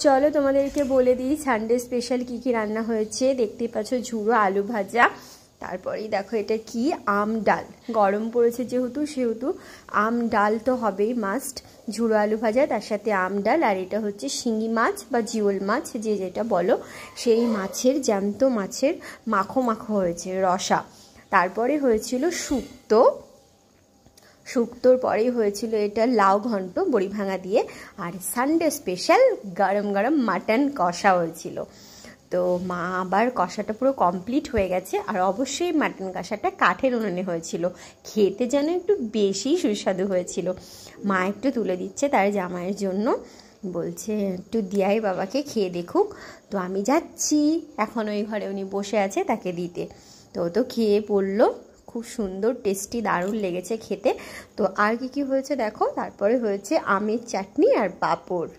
চলো তোমাদেরকে বলে দিই সানডে স্পেশাল কি কি রান্না হয়েছে। দেখতেই পাচ্ছ ঝুড়ো আলু ভাজা, তারপরেই দেখো এটা কি আম ডাল, গরম পড়েছে সেহেতু আম ডাল তো হবেই মাস্ট। ঝুড়ো আলু ভাজা, তার সাথে আম ডাল, আর এটা হচ্ছে শিঙি মাছ বা জিওল মাছ যে যেটা বলো, সেই মাছের জ্যান্ত মাছের মাখো মাখো হয়েছে রসা। তারপরে হয়েছিল শুক্তোর পরেই হয়েছিল এটা লাউ ঘন্ট বড়ি ভাঙা দিয়ে, আর সানডে স্পেশাল গরম গরম মাটন কষা হয়েছিল। তো মা আবার কষাটা পুরো কমপ্লিট হয়ে গেছে, আর অবশ্যই মাটন কষাটা কাঠের উনুনে হয়েছিল, খেতে যেন একটু বেশি সুস্বাদু হয়েছিল। মা একটু তুলে দিচ্ছে তার জামাইয়ের জন্য, বলছে একটু দিয়াই বাবাকে খেয়ে দেখুক। তো আমি যাচ্ছি এখন ওই ঘরে, উনি বসে আছে তাকে দিতে। তো খেয়ে পড়লো, খুব সুন্দর টেস্টি দারুণ লেগেছে খেতে। তো আর কি হয়েছে দেখো, তারপরে হয়েছে আমের চাটনি আর পাঁপড়।